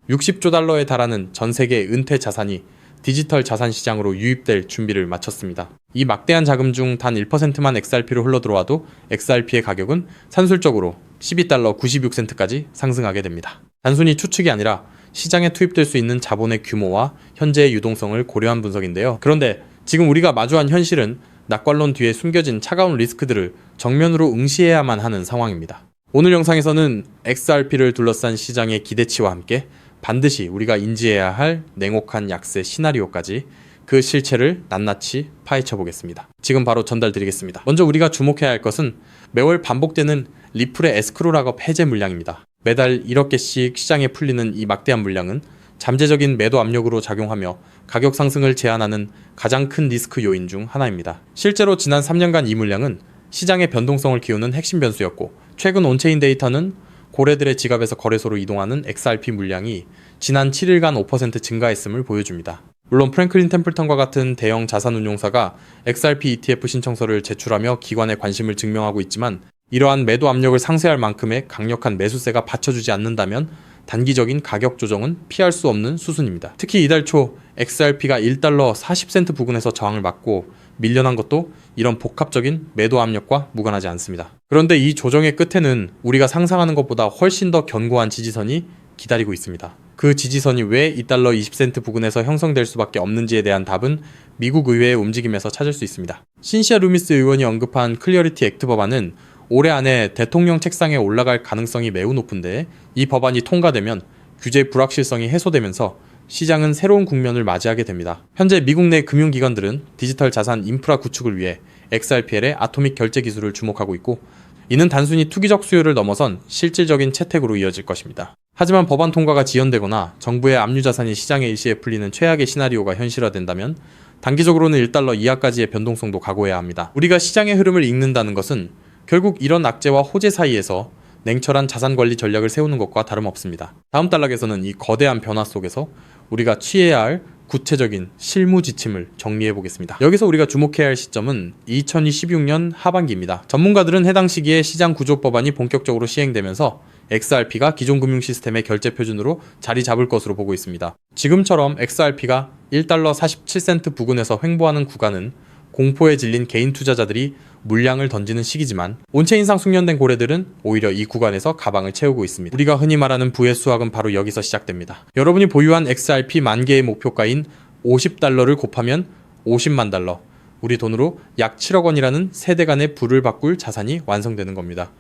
60조 달러에 달하는 전 세계 은퇴 자산이 디지털 자산 시장으로 유입될 준비를 마쳤습니다. 이 막대한 자금 중 단 1%만 XRP로 흘러들어와도 XRP의 가격은 산술적으로 12달러 96센트까지 상승하게 됩니다. 단순히 추측이 아니라 시장에 투입될 수 있는 자본의 규모와 현재의 유동성을 고려한 분석인데요. 그런데 지금 우리가 마주한 현실은 낙관론 뒤에 숨겨진 차가운 리스크들을 정면으로 응시해야만 하는 상황입니다. 오늘 영상에서는 XRP를 둘러싼 시장의 기대치와 함께 반드시 우리가 인지해야 할 냉혹한 약세 시나리오까지 그 실체를 낱낱이 파헤쳐 보겠습니다. 지금 바로 전달드리겠습니다. 먼저 우리가 주목해야 할 것은 매월 반복되는 리플의 에스크로 락업 해제 물량입니다. 매달 1억 개씩 시장에 풀리는 이 막대한 물량은 잠재적인 매도 압력으로 작용하며 가격 상승을 제한하는 가장 큰 리스크 요인 중 하나입니다. 실제로 지난 3년간 이 물량은 시장의 변동성을 키우는 핵심 변수였고, 최근 온체인 데이터는 고래들의 지갑에서 거래소로 이동하는 XRP 물량이 지난 7일간 5% 증가했음을 보여줍니다. 물론 프랭클린 템플턴과 같은 대형 자산운용사가 XRP ETF 신청서를 제출하며 기관의 관심을 증명하고 있지만, 이러한 매도 압력을 상쇄할 만큼의 강력한 매수세가 받쳐주지 않는다면 단기적인 가격 조정은 피할 수 없는 수순입니다. 특히 이달 초 XRP가 1달러 40센트 부근에서 저항을 맞고 밀려난 것도 이런 복합적인 매도 압력과 무관하지 않습니다. 그런데 이 조정의 끝에는 우리가 상상하는 것보다 훨씬 더 견고한 지지선이 기다리고 있습니다. 그 지지선이 왜 2달러 20센트 부근에서 형성될 수밖에 없는지에 대한 답은 미국 의회의 움직임에서 찾을 수 있습니다. 신시아 루미스 의원이 언급한 클리어리티 액트 법안은 올해 안에 대통령 책상에 올라갈 가능성이 매우 높은데, 이 법안이 통과되면 규제 불확실성이 해소되면서 시장은 새로운 국면을 맞이하게 됩니다. 현재 미국 내 금융기관들은 디지털 자산 인프라 구축을 위해 XRPL의 아토믹 결제 기술을 주목하고 있고, 이는 단순히 투기적 수요를 넘어선 실질적인 채택으로 이어질 것입니다. 하지만 법안 통과가 지연되거나 정부의 압류 자산이 시장의 일시에 풀리는 최악의 시나리오가 현실화된다면 단기적으로는 1달러 이하까지의 변동성도 각오해야 합니다. 우리가 시장의 흐름을 읽는다는 것은 결국 이런 악재와 호재 사이에서 냉철한 자산관리 전략을 세우는 것과 다름없습니다. 다음 단락에서는 이 거대한 변화 속에서 우리가 취해야 할 구체적인 실무 지침을 정리해 보겠습니다. 여기서 우리가 주목해야 할 시점은 2016년 하반기입니다. 전문가들은 해당 시기에 시장 구조 법안이 본격적으로 시행되면서 XRP가 기존 금융 시스템의 결제 표준으로 자리 잡을 것으로 보고 있습니다. 지금처럼 XRP가 1달러 47센트 부근에서 횡보하는 구간은 공포에 질린 개인 투자자들이 물량을 던지는 시기지만, 온체인상 숙련된 고래들은 오히려 이 구간에서 가방을 채우고 있습니다. 우리가 흔히 말하는 부의 수학은 바로 여기서 시작됩니다. 여러분이 보유한 XRP 만개의 목표가인 50달러를 곱하면 50만 달러, 우리 돈으로 약 7억 원이라는 세대 간의 부를 바꿀 자산이 완성되는 겁니다.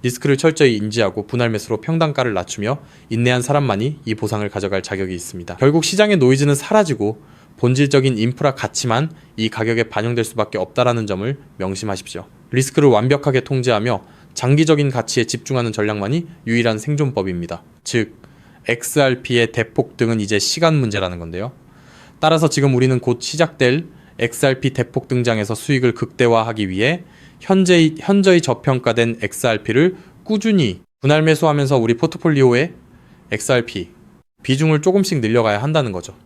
리스크를 철저히 인지하고 분할 매수로 평단가를 낮추며 인내한 사람만이 이 보상을 가져갈 자격이 있습니다. 결국 시장의 노이즈는 사라지고 본질적인 인프라 가치만 이 가격에 반영될 수밖에 없다라는 점을 명심하십시오. 리스크를 완벽하게 통제하며 장기적인 가치에 집중하는 전략만이 유일한 생존법입니다. 즉, XRP의 대폭등은 이제 시간 문제라는 건데요. 따라서 지금 우리는 곧 시작될 XRP 대폭 등장에서 수익을 극대화하기 위해 현저히 저평가된 XRP를 꾸준히 분할 매수하면서 우리 포트폴리오에 XRP 비중을 조금씩 늘려가야 한다는 거죠.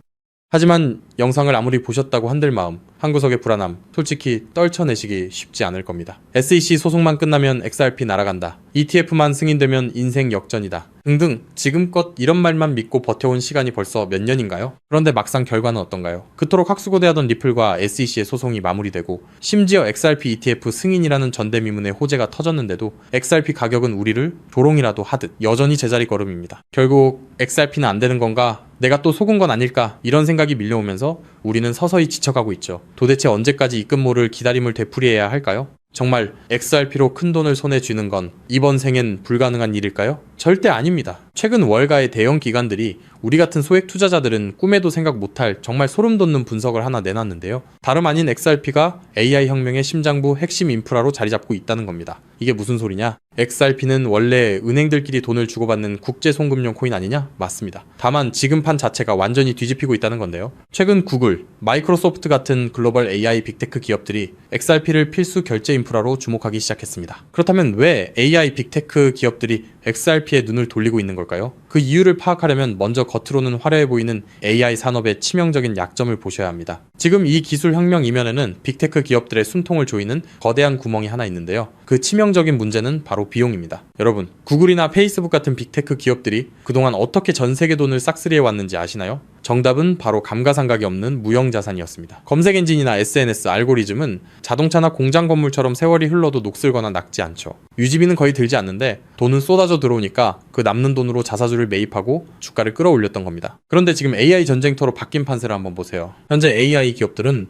하지만 영상을 아무리 보셨다고 한들 마음, 한 구석의 불안함, 솔직히 떨쳐내시기 쉽지 않을 겁니다. SEC 소송만 끝나면 XRP 날아간다, ETF만 승인되면 인생 역전이다 등등 지금껏 이런 말만 믿고 버텨온 시간이 벌써 몇 년인가요? 그런데 막상 결과는 어떤가요? 그토록 학수고대하던 리플과 SEC의 소송이 마무리되고 심지어 XRP ETF 승인이라는 전대미문의 호재가 터졌는데도 XRP 가격은 우리를 조롱이라도 하듯 여전히 제자리 걸음입니다. 결국 XRP는 안 되는 건가? 내가 또 속은 건 아닐까? 이런 생각이 밀려오면서 우리는 서서히 지쳐가고 있죠. 도대체 언제까지 입금 모를 기다림을 되풀이해야 할까요? 정말 XRP로 큰 돈을 손에 쥐는 건 이번 생엔 불가능한 일일까요? 절대 아닙니다. 최근 월가의 대형 기관들이 우리 같은 소액 투자자들은 꿈에도 생각 못할 정말 소름 돋는 분석을 하나 내놨는데요. 다름 아닌 XRP가 AI 혁명의 심장부 핵심 인프라로 자리 잡고 있다는 겁니다. 이게 무슨 소리냐? XRP는 원래 은행들끼리 돈을 주고받는 국제 송금용 코인 아니냐? 맞습니다. 다만 지금 판 자체가 완전히 뒤집히고 있다는 건데요. 최근 구글, 마이크로소프트 같은 글로벌 AI 빅테크 기업들이 XRP를 필수 결제 인프라로 주목하기 시작했습니다. 그렇다면 왜 AI 빅테크 기업들이 XRP XRP에 눈을 돌리고 있는 걸까요? 그 이유를 파악하려면 먼저 겉으로는 화려해 보이는 AI 산업의 치명적인 약점을 보셔야 합니다. 지금 이 기술 혁명 이면에는 빅테크 기업들의 숨통을 조이는 거대한 구멍이 하나 있는데요. 그 치명적인 문제는 바로 비용입니다. 여러분, 구글이나 페이스북 같은 빅테크 기업들이 그동안 어떻게 전 세계 돈을 싹쓸이해 왔는지 아시나요? 정답은 바로 감가상각이 없는 무형자산이었습니다. 검색 엔진이나 SNS, 알고리즘은 자동차나 공장 건물처럼 세월이 흘러도 녹슬거나 낡지 않죠. 유지비는 거의 들지 않는데 돈은 쏟아져 들어오니까 그 남는 돈으로 자사주를 매입하고 주가를 끌어올렸던 겁니다. 그런데 지금 AI 전쟁터로 바뀐 판세를 한번 보세요. 현재 AI 기업들은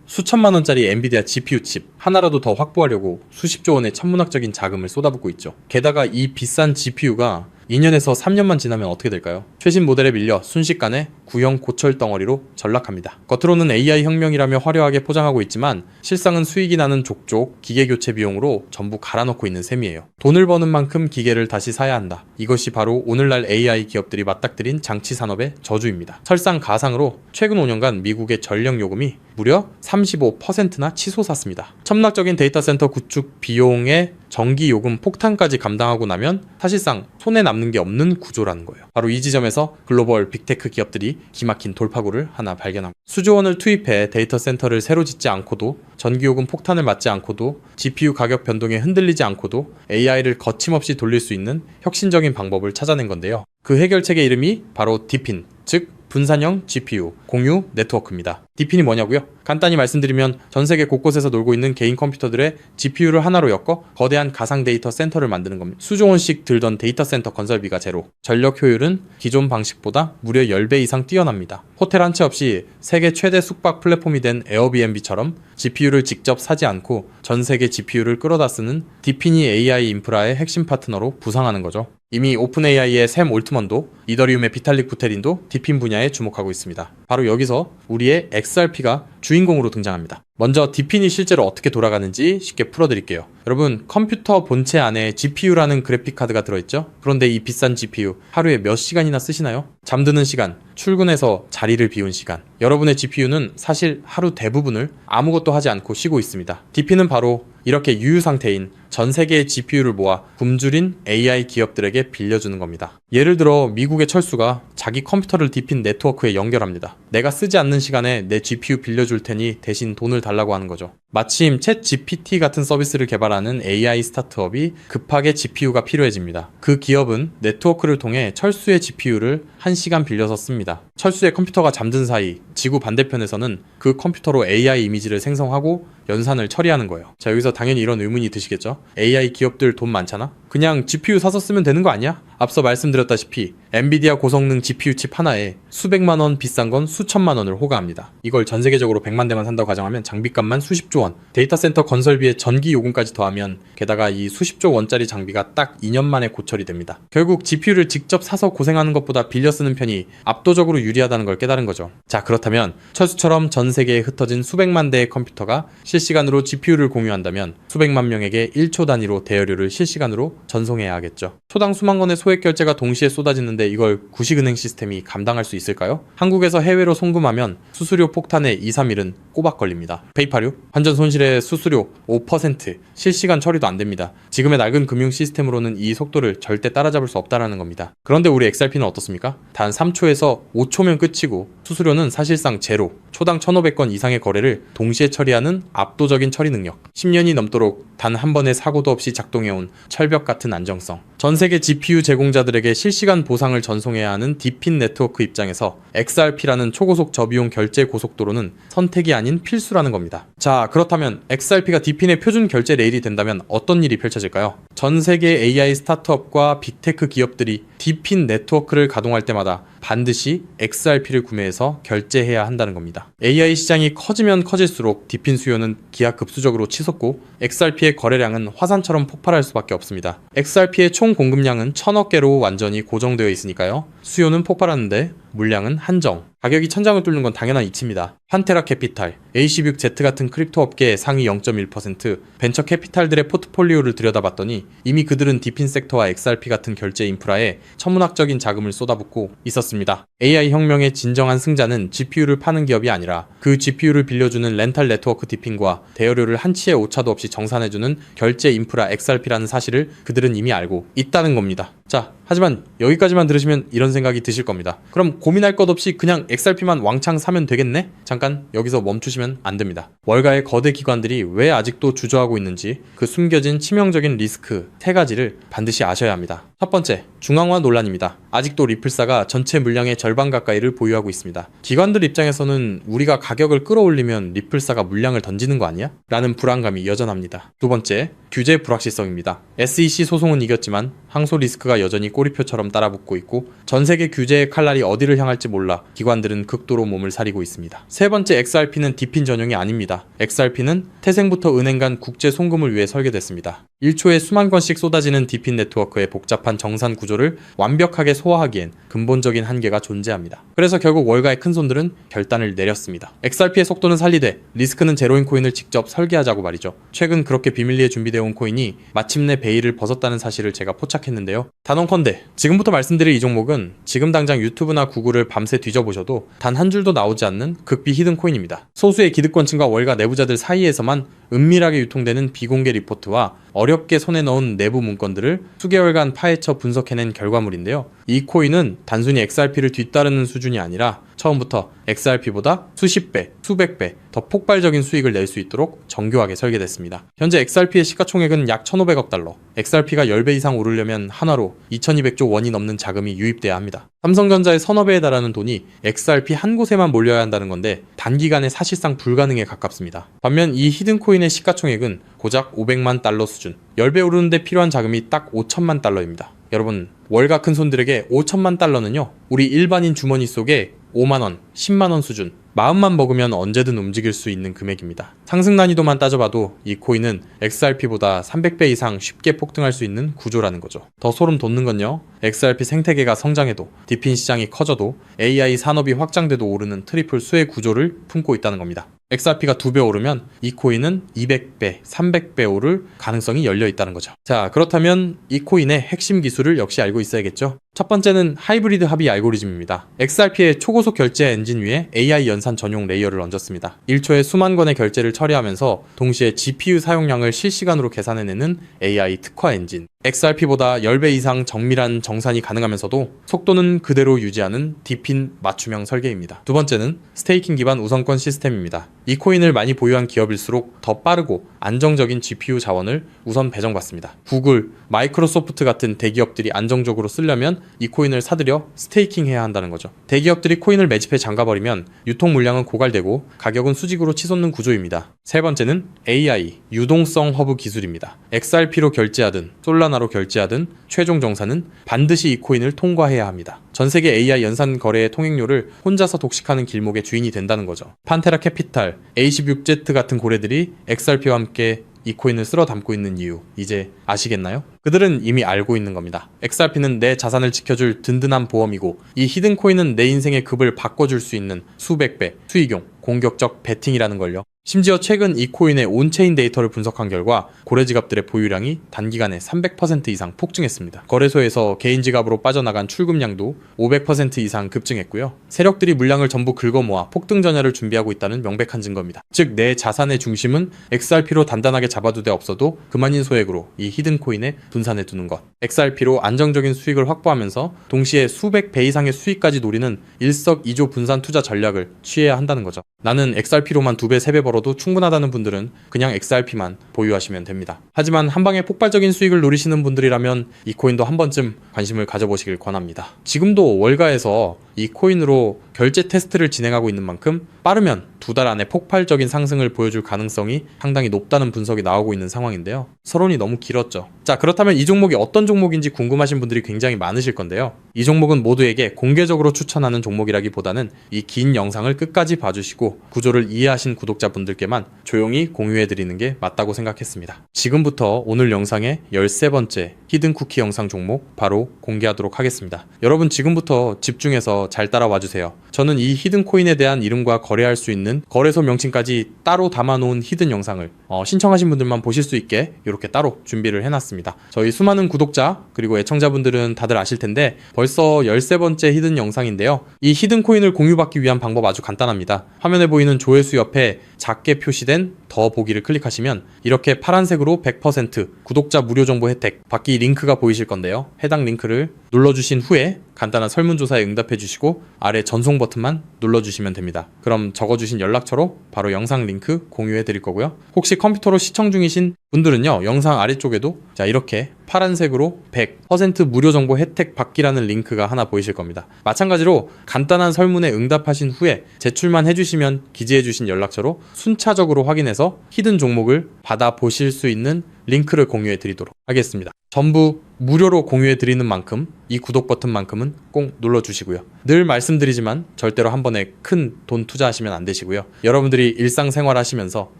수천만 원짜리 엔비디아 GPU 칩 하나라도 더 확보하려고 수십조 원의 천문학적인 자금을 쏟아붓고 있죠. 게다가 이 비싼 GPU가 2년에서 3년만 지나면 어떻게 될까요? 최신 모델에 밀려 순식간에 구형 고철 덩어리로 전락합니다. 겉으로는 AI 혁명이라며 화려하게 포장하고 있지만 실상은 수익이 나는 족족 기계 교체 비용으로 전부 갈아넣고 있는 셈이에요. 돈을 버는 만큼 기계를 다시 사야 한다. 이것이 바로 오늘날 AI 기업들이 맞닥뜨린 장치 산업의 저주입니다. 설상가상으로 최근 5년간 미국의 전력 요금이 무려 35%나 치솟았습니다. 천문학적인 데이터 센터 구축 비용의 전기 요금 폭탄까지 감당하고 나면 사실상 손에 남는 게 없는 구조라는 거예요. 바로 이 지점에서 글로벌 빅테크 기업들이 기막힌 돌파구를 하나 발견합니다. 수조 원을 투입해 데이터 센터를 새로 짓지 않고도 전기 요금 폭탄을 맞지 않고도 GPU 가격 변동에 흔들리지 않고도 AI를 거침없이 돌릴 수 있는 혁신적인 방법을 찾아낸 건데요. 그 해결책의 이름이 바로 디핀, 즉 분산형 GPU, 공유 네트워크입니다. 디핀이 뭐냐고요? 간단히 말씀드리면 전 세계 곳곳에서 놀고 있는 개인 컴퓨터들의 GPU를 하나로 엮어 거대한 가상 데이터 센터를 만드는 겁니다. 수조 원씩 들던 데이터 센터 건설비가 제로, 전력 효율은 기존 방식보다 무려 10배 이상 뛰어납니다. 호텔 한 채 없이 세계 최대 숙박 플랫폼이 된 에어비앤비처럼 GPU를 직접 사지 않고 전 세계 GPU를 끌어다 쓰는 디핀이 AI 인프라의 핵심 파트너로 부상하는 거죠. 이미 오픈 AI의 샘 올트먼도 이더리움의 비탈릭 부테린도 디핀 분야에 주목하고 있습니다. 바로 여기서 우리의 XRP가 주인공으로 등장합니다. 먼저 디핀이 실제로 어떻게 돌아가는지 쉽게 풀어드릴게요. 여러분, 컴퓨터 본체 안에 GPU라는 그래픽카드가 들어있죠? 그런데 이 비싼 GPU 하루에 몇 시간이나 쓰시나요? 잠드는 시간, 출근해서 자리를 비운 시간. 여러분의 GPU는 사실 하루 대부분을 아무것도 하지 않고 쉬고 있습니다. 디핀은 바로 이렇게 유유 상태인 전 세계의 GPU를 모아 굶주린 AI 기업들에게 빌려주는 겁니다. 예를 들어 미국의 철수가 자기 컴퓨터를 디핀 네트워크에 연결합니다. 내가 쓰지 않는 시간에 내 GPU 빌려줄 테니 대신 돈을 달라고 하는 거죠. 마침 챗 GPT 같은 서비스를 개발하는 AI 스타트업이 급하게 GPU가 필요해집니다. 그 기업은 네트워크를 통해 철수의 GPU를 1시간 빌려서 씁니다. 철수의 컴퓨터가 잠든 사이 지구 반대편에서는 그 컴퓨터로 AI 이미지를 생성하고 연산을 처리하는 거예요. 자, 여기서 당연히 이런 의문이 드시겠죠? AI 기업들 돈 많잖아? 그냥 GPU 사서 쓰면 되는 거 아니야? 앞서 말씀드렸다시피 엔비디아 고성능 GPU 칩 하나에 수백만 원, 비싼 건 수천만 원을 호가합니다. 이걸 전 세계적으로 100만 대만 산다고 가정하면 장비값만 수십조 원, 데이터 센터 건설비에 전기 요금까지 더하면 게다가 이 수십조 원짜리 장비가 딱 2년 만에 고철이 됩니다. 결국 GPU를 직접 사서 고생하는 것보다 빌려 쓰는 편이 압도적으로 유리하다는 걸 깨달은 거죠. 자, 그렇다면 철수처럼 전 세계에 흩어진 수백만 대의 컴퓨터가 실시간으로 GPU를 공유한다면 수백만 명에게 1초 단위로 대여료를 실시간으로 전송해야 하겠죠. 초당 수만 건의 소액 결제가 동시에 쏟아지는데 이걸 구식은행 시스템이 감당할 수 있을까요? 한국에서 해외로 송금하면 수수료 폭탄에 2, 3일은 꼬박 걸립니다. 페이팔류? 환전 손실의 수수료 5%, 실시간 처리도 안 됩니다. 지금의 낡은 금융 시스템으로는 이 속도를 절대 따라잡을 수 없다는 겁니다. 그런데 우리 XRP는 어떻습니까? 단 3초에서 5초면 끝이고 수수료는 사실상 제로, 초당 1,500건 이상의 거래를 동시에 처리하는 압도적인 처리 능력, 10년이 넘도록 단 한 번의 사고도 없이 작동해온 철벽 같은 안정성, 전 세계 GPU 제공자들에게 실시간 보상을 전송해야 하는 디핀 네트워크 입장에서 XRP라는 초고속 저비용 결제 고속도로는 선택이 아닌 필수라는 겁니다. 자, 그렇다면 XRP가 디핀의 표준 결제 레일이 된다면 어떤 일이 펼쳐질까요? 전 세계 AI 스타트업과 빅테크 기업들이 디핀 네트워크를 가동할 때마다 반드시 XRP를 구매해서 결제해야 한다는 겁니다. AI 시장이 커지면 커질수록 디핀 수요는 기하급수적으로 치솟고 XRP의 거래량은 화산처럼 폭발할 수밖에 없습니다. XRP의 총 공급량은 1000억 개로 완전히 고정되어 있으니까요. 수요는 폭발하는데 물량은 한정. 가격이 천장을 뚫는 건 당연한 이치입니다. 판테라 캐피탈, AC6Z 같은 크립토 업계의 상위 0.1%, 벤처 캐피탈들의 포트폴리오를 들여다봤더니 이미 그들은 디핀 섹터와 XRP 같은 결제 인프라에 천문학적인 자금을 쏟아붓고 있었습니다. AI 혁명의 진정한 승자는 GPU를 파는 기업이 아니라 그 GPU를 빌려주는 렌탈 네트워크 디핀과 대여료를 한치의 오차도 없이 정산해주는 결제 인프라 XRP라는 사실을 그들은 이미 알고 있다는 겁니다. 자, 하지만 여기까지만 들으시면 이런 생각이 드실 겁니다. 그럼 고민할 것 없이 그냥 XRP만 왕창 사면 되겠네? 잠깐 여기서 멈추시면 안 됩니다. 월가의 거대 기관들이 왜 아직도 주저하고 있는지 그 숨겨진 치명적인 리스크 3가지를 반드시 아셔야 합니다. 첫 번째, 중앙화 논란입니다. 아직도 리플사가 전체 물량의 절반 가까이를 보유하고 있습니다. 기관들 입장에서는 우리가 가격을 끌어올리면 리플사가 물량을 던지는 거 아니야? 라는 불안감이 여전합니다. 두 번째, 규제 불확실성입니다. SEC 소송은 이겼지만 항소 리스크가 여전히 꼬리표처럼 따라붙고 있고 전 세계 규제의 칼날이 어디를 향할지 몰라 기관들은 극도로 몸을 사리고 있습니다. 세 번째, XRP는 디핀 전용이 아닙니다. XRP는 태생부터 은행 간 국제 송금을 위해 설계됐습니다. 1초에 수만 건씩 쏟아지는 디핀 네트워크의 복잡한 정산 구조를 완벽하게 소화하기엔 근본적인 한계가 존재합니다. 그래서 결국 월가의 큰손들은 결단을 내렸습니다. XRP의 속도는 살리되 리스크는 제로인 코인을 직접 설계하자고 말이죠. 최근 그렇게 비밀리에 준비되어 온 코인이 마침내 베일을 벗었다는 사실을 제가 포착했는데요. 단언컨대 지금부터 말씀드릴 이 종목은 지금 당장 유튜브나 구글을 밤새 뒤져보셔도 단 한 줄도 나오지 않는 극비 히든 코인입니다. 소수의 기득권층과 월가 내부자들 사이에서만 은밀하게 유통되는 비공개 리포트와 어렵게 손에 넣은 내부 문건들을 수개월간 파헤쳐 분석해낸 결과물인데요. 이 코인은 단순히 XRP를 뒤따르는 수준이 아니라 처음부터 XRP보다 수십 배, 수백 배 더 폭발적인 수익을 낼 수 있도록 정교하게 설계됐습니다. 현재 XRP의 시가총액은 약 1,500억 달러, XRP가 10배 이상 오르려면 한화로 2,200조 원이 넘는 자금이 유입돼야 합니다. 삼성전자의 서너 배에 달하는 돈이 XRP 한 곳에만 몰려야 한다는 건데 단기간에 사실상 불가능에 가깝습니다. 반면 이 히든코인의 시가총액은 고작 500만 달러 수준, 10배 오르는데 필요한 자금이 딱 5천만 달러입니다. 여러분, 월가 큰손들에게 5천만 달러는요, 우리 일반인 주머니 속에 5만원, 10만원 수준, 마음만 먹으면 언제든 움직일 수 있는 금액입니다. 상승 난이도만 따져봐도 이 코인은 XRP보다 300배 이상 쉽게 폭등할 수 있는 구조라는 거죠. 더 소름 돋는 건요, XRP 생태계가 성장해도 디핀 시장이 커져도 AI 산업이 확장돼도 오르는 트리플 수의 구조를 품고 있다는 겁니다. XRP가 2배 오르면 이 코인은 200배, 300배 오를 가능성이 열려 있다는 거죠. 자, 그렇다면 이 코인의 핵심 기술을 역시 알고 있어야겠죠? 첫 번째는 하이브리드 합의 알고리즘입니다. XRP의 초고속 결제 엔진 위에 AI 연산 전용 레이어를 얹었습니다. 1초에 수만 건의 결제를 처리하면서 동시에 GPU 사용량을 실시간으로 계산해내는 AI 특화 엔진. XRP보다 10배 이상 정밀한 정산이 가능하면서도 속도는 그대로 유지하는 디핀 맞춤형 설계입니다. 두 번째는 스테이킹 기반 우선권 시스템입니다. 이 코인을 많이 보유한 기업일수록 더 빠르고 안정적인 GPU 자원을 우선 배정받습니다. 구글, 마이크로소프트 같은 대기업들이 안정적으로 쓰려면 이 코인을 사들여 스테이킹해야 한다는 거죠. 대기업들이 코인을 매집해 잠가버리면 유통 물량은 고갈되고 가격은 수직으로 치솟는 구조입니다. 세 번째는 AI, 유동성 허브 기술입니다. XRP로 결제하든 솔라나로 결제하든 최종 정산은 반드시 이 코인을 통과해야 합니다. 전 세계 AI 연산 거래의 통행료를 혼자서 독식하는 길목의 주인이 된다는 거죠. 판테라 캐피탈, A16Z 같은 고래들이 XRP와 함께 이 코인을 쓸어 담고 있는 이유 이제 아시겠나요? 그들은 이미 알고 있는 겁니다. XRP는 내 자산을 지켜줄 든든한 보험이고 이 히든 코인은 내 인생의 급을 바꿔줄 수 있는 수백 배 수익용 공격적 베팅이라는 걸요. 심지어 최근 이 코인의 온체인 데이터를 분석한 결과 고래 지갑들의 보유량이 단기간에 300% 이상 폭증했습니다. 거래소에서 개인 지갑으로 빠져나간 출금량도 500% 이상 급증했고요. 세력들이 물량을 전부 긁어모아 폭등 전야를 준비하고 있다는 명백한 증거입니다. 즉, 내 자산의 중심은 XRP로 단단하게 잡아두되 없어도 그만인 소액으로 이 히든 코인에 분산해 두는 것. XRP로 안정적인 수익을 확보하면서 동시에 수백 배 이상의 수익까지 노리는 일석이조 분산 투자 전략을 취해야 한다는 거죠. 나는 XRP로만 2배, 3배 벌어도 충분하다는 분들은 그냥 XRP만 보유하시면 됩니다. 하지만 한방에 폭발적인 수익을 노리시는 분들이라면 이 코인도 한 번쯤 관심을 가져보시길 권합니다. 지금도 월가에서 이 코인으로 결제 테스트를 진행하고 있는 만큼 빠르면 2달 안에 폭발적인 상승을 보여줄 가능성이 상당히 높다는 분석이 나오고 있는 상황인데요. 서론이 너무 길었죠. 자, 그렇다면 이 종목이 어떤 종목인지 궁금하신 분들이 굉장히 많으실 건데요. 이 종목은 모두에게 공개적으로 추천하는 종목이라기보다는 이 긴 영상을 끝까지 봐주시고 구조를 이해하신 구독자분들께만 조용히 공유해드리는 게 맞다고 생각했습니다. 지금부터 오늘 영상의 13번째 히든 쿠키 영상 종목 바로 공개하도록 하겠습니다. 여러분 지금부터 집중해서 있으니까요. 잘 따라와 주세요. 저는 이 히든 코인에 대한 이름과 거래할 수 있는 거래소 명칭까지 따로 담아놓은 히든 영상을 신청하신 분들만 보실 수 있게 이렇게 따로 준비를 해놨습니다. 저희 수많은 구독자 그리고 애청자분들은 다들 아실 텐데 벌써 13번째 히든 영상인데요. 이 히든 코인을 공유받기 위한 방법 아주 간단합니다. 화면에 보이는 조회수 옆에 작게 표시된 더 보기를 클릭하시면 이렇게 파란색으로 100% 구독자 무료 정보 혜택 받기 링크가 보이실 건데요. 해당 링크를 눌러주신 후에 간단한 설문조사에 응답해 주시고 아래 전송 버튼만 눌러주시면 됩니다. 그럼 적어주신 연락처로 바로 영상 링크 공유해 드릴 거고요. 혹시 컴퓨터로 시청 중이신 분들은요, 영상 아래쪽에도 자 이렇게 파란색으로 100% 무료 정보 혜택 받기라는 링크가 하나 보이실 겁니다. 마찬가지로 간단한 설문에 응답하신 후에 제출만 해주시면 기재해주신 연락처로 순차적으로 확인해서 히든 종목을 받아보실 수 있는 링크를 공유해 드리도록 하겠습니다. 전부 무료로 공유해 드리는 만큼 이 구독 버튼만큼은 꼭 눌러주시고요. 늘 말씀드리지만 절대로 한 번에 큰 돈 투자하시면 안 되시고요. 여러분들이 일상생활 하시면서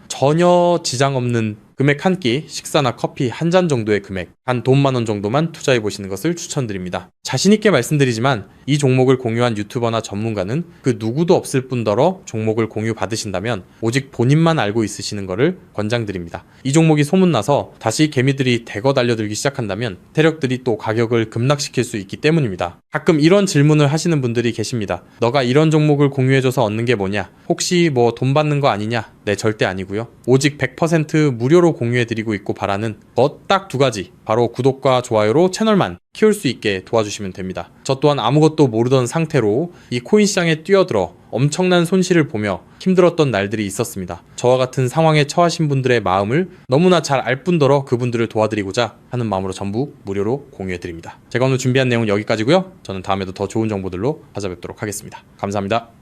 전혀 지장 없는 금액 한 끼, 식사나 커피 한 잔 정도의 금액, 한 돈 10,000원 정도만 투자해 보시는 것을 추천드립니다. 자신있게 말씀드리지만 이 종목을 공유한 유튜버나 전문가는 그 누구도 없을 뿐더러 종목을 공유 받으신다면 오직 본인만 알고 있으시는 것을 권장드립니다. 이 종목이 소문나서 다시 개미들이 대거 달려들기 시작한다면 세력들이 또 가격을 급락시킬 수 있기 때문입니다. 가끔 이런 질문을 하시는 분들이 계십니다. 너가 이런 종목을 공유해줘서 얻는 게 뭐냐? 혹시 뭐 돈 받는 거 아니냐? 네, 절대 아니고요. 오직 100% 무료로 공유해드리고 있고 바라는 것 딱 두 가지. 바로 구독과 좋아요로 채널만 키울 수 있게 도와주시면 됩니다. 저 또한 아무것도 모르던 상태로 이 코인 시장에 뛰어들어 엄청난 손실을 보며 힘들었던 날들이 있었습니다. 저와 같은 상황에 처하신 분들의 마음을 너무나 잘 알 뿐더러 그분들을 도와드리고자 하는 마음으로 전부 무료로 공유해드립니다. 제가 오늘 준비한 내용은 여기까지고요. 저는 다음에도 더 좋은 정보들로 찾아뵙도록 하겠습니다. 감사합니다.